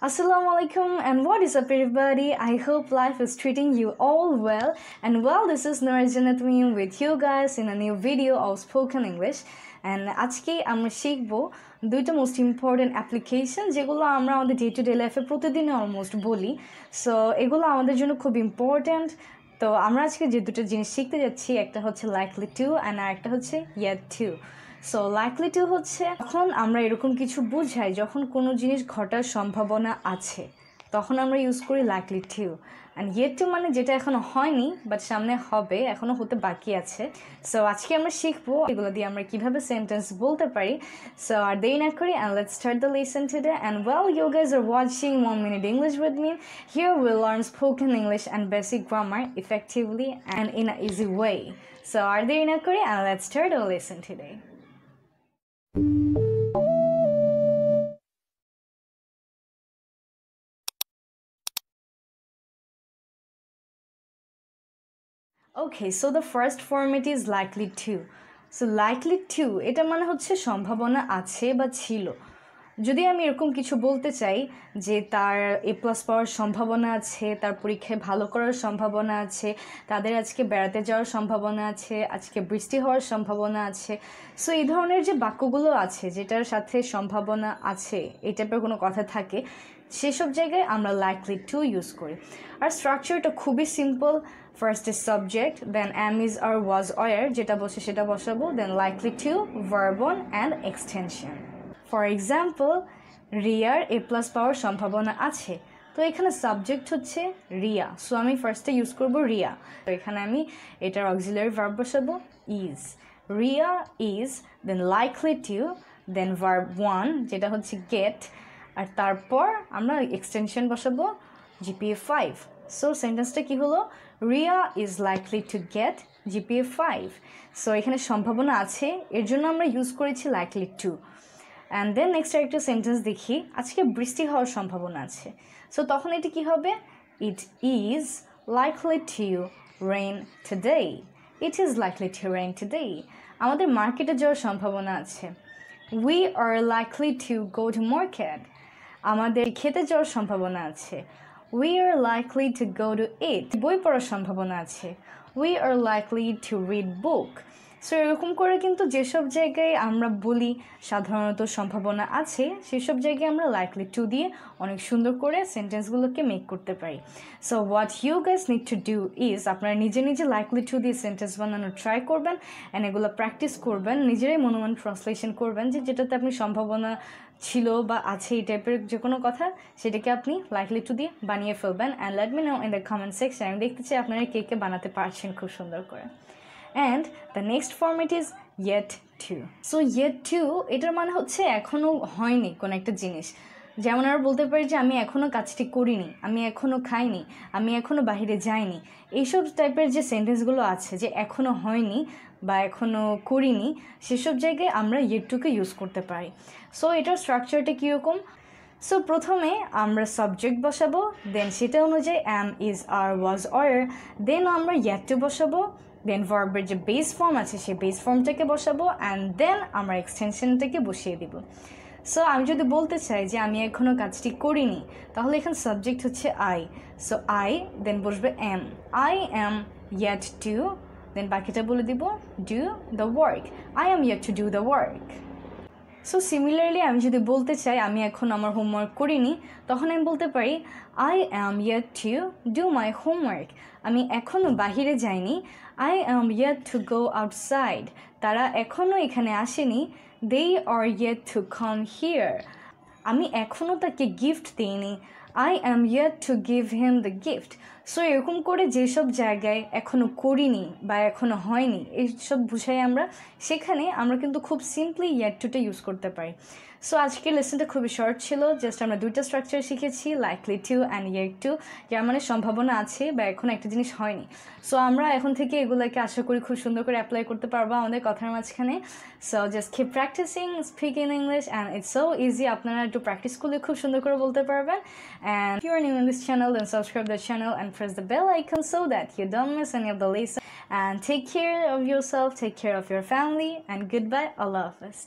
Assalamu alaikum and what is up everybody? I hope life is treating you all well and this is Noor Jannat Mim with you guys in a new video of spoken English and আজকে আমরা শিখব দুইটা most important application যেগুলো আমরা আমাদের day to day লাইফে প্রতিদিন almost বলি সো এগুলো আমাদের জন্য খুব ইম্পর্টেন্ট তো আমরা আজকে যে দুটো জিনিস শিখতে যাচ্ছি একটা হচ্ছে লাইকলি টু অ্যান্ড আরেকটা হচ্ছে yet two so likely to হচ্ছে যখন আমরা এরকম কিছু বুঝাই যখন কোনো জিনিস ঘটার সম্ভাবনা আছে তখন আমরা ইউজ করি likely to and yet two মানে যেটা এখনো হয়নি বাট সামনে হবে এখনো হতে বাকি আছে সো আজকে আমরা শিখবো এগুলো দিয়ে আমরা কিভাবে সেন্টেন্স বলতে পারি সো আর দেরি না করি and let's start the lesson today and while you guys are watching 1 Minute English with me here we'll learn spoken English and basic grammar effectively and in an easy way so আর দেরি না করি and let's start the lesson today. Okay, so the first format is likely to. So likely to এটা মানে হচ্ছে সম্ভাবনা আছে বা ছিল যদি আমি এরকম কিছু বলতে চাই যে তার A+ পাওয়ার সম্ভাবনা আছে তার পরীক্ষায় ভালো করার সম্ভাবনা আছে তাদের আজকে বেড়াতে যাওয়ার সম্ভাবনা আছে আজকে বৃষ্টি হওয়ার সম্ভাবনা আছে সো এই ধরনের যে বাক্যগুলো আছে যেটার সাথে সম্ভাবনা আছে এই টাইপের কোনো কথা থাকে সেসব জায়গায় আমরা likely to ইউজ করি আর স্ট্রাকচারটা খুবই simple First is subject, then am is or was or যেটা বসে সেটা বসাবো then likely to, verb on and extension. For example, rear A+ পাওয়ার সম্ভাবনা আছে তো এখানে সাবজেক্ট হচ্ছে রিয়া সো আমি ফার্স্টে ইউজ করব রিয়া তো এখানে আমি এটার অক্সিলারি ভার্ব বসাবো is Riya is then likely to then verb 1 যেটা হচ্ছে get আর তারপর আমরা এক্সটেনশন বসাবো GPA 5 সো সেন্টেন্সটা কি হলো Riya is likely to get GPA 5 so এখানে সম্ভাবনা আছে এর জন্য আমরা ইউজ করেছি likely to and then next আরেকটা সেন্টেন্স দেখি আজকে বৃষ্টি হওয়ার সম্ভাবনা আছে সো তখন এটি কি হবে it is likely two rain today it is likely two rain today আমাদের মার্কেটে যাওয়ার সম্ভাবনা আছে we are likely to go to market আমাদের খেতে যাওয়ার সম্ভাবনা আছে We are likely to go to eat. বই পড়ার সম্ভাবনা আছে We are likely to read book. So এরকম করে কিন্তু যেসব জায়গায় আমরা বলি সাধারণত সম্ভাবনা আছে সেসব জায়গায় আমরা লাইকলি টু দিয়ে অনেক সুন্দর করে সেন্টেন্সগুলোকে মেক করতে পারি so what you guys need to do is আপনারা নিজে নিজে লাইকলি টু দিয়ে সেন্টেন্স বানানোর ট্রাই করবেন অ্যান্ড এগুলো প্র্যাকটিস করবেন নিজেরাই মনোমান ট্রান্সলেশন করবেন যে যেটাতে আপনি সম্ভাবনা ছিল বা আছে এই টাইপের যে কোনো কথা সেটাকে আপনি লাইকলি টু দিয়ে বানিয়ে ফেলবেন and let me no in the comment section আমি দেখতে চাই আপনারা কে কে বানাতে পারছেন খুব সুন্দর করে and the next format is yet two so yet two এটার মানে হচ্ছে এখনও হয়নি কোনো একটা জিনিস যেমন আমরা বলতে পারি যে আমি এখনও কাজটি করিনি আমি এখনও খাইনি আমি এখনও বাইরে যাইনি এইসব টাইপের যে সেন্টেন্সগুলো আছে যে এখনও হয়নি বা এখনও করিনি সেসব জায়গায় আমরা ইয়েট টুকে ইউজ করতে পারি সো এটার স্ট্রাকচারটা কীরকম সো প্রথমে আমরা সাবজেক্ট বসাবো দেন সেটা অনুযায়ী am is R was or দেন আমরা ইয়েট টু বসাবো দেন ভার্বের যে বেস ফর্ম আছে সেই বেস ফর্মটাকে বসাবো অ্যান্ড দেন আমরা এক্সটেনশনটাকে বসিয়ে দিব সো আমি যদি বলতে চাই যে আমি এখনও কাজটি করিনি তাহলে এখানে সাবজেক্ট হচ্ছে আই সো আই দেন বসবে am I am yet to then বাকিটা বলে দিব do the work I am yet to do the work so similarly আমি যদি বলতে চাই আমি এখন আমার হোমওয়ার্ক করিনি তখন আমি বলতে পারি I am yet to do my homework আমি এখনও বাহিরে যাইনি I am yet to go outside তারা এখনও এখানে আসেনি they are yet to come here আমি এখনও তাকে গিফট দিইনি I am yet to give him the gift so এরকম করে যেসব জায়গায় এখনও করিনি বা এখনও হয়নি এইসব বুঝাই আমরা সেখানে আমরা কিন্তু খুব সিম্পলি ইয়েট টুটা ইউজ করতে পারি সো আজকের লেসনটা খুবই শর্ট ছিল জাস্ট আমরা দুইটা স্ট্রাকচার শিখেছি likely to and yet two যার মানে সম্ভাবনা আছে বা এখন একটা জিনিস হয়নি সো আমরা এখন থেকে এগুলোকে আশা করি খুব সুন্দর করে অ্যাপ্লাই করতে পারবো আমাদের কথার মাঝখানে so just keep practicing speak in English and it's so easy আপনারা একটু প্র্যাকটিস করলে খুব সুন্দর করে বলতে পারবেন and you are new in this channel then subscribe the channel and press the bell icon so that you don't miss any of the lesson and take care of yourself take care of your family and goodbye Allah Hafiz.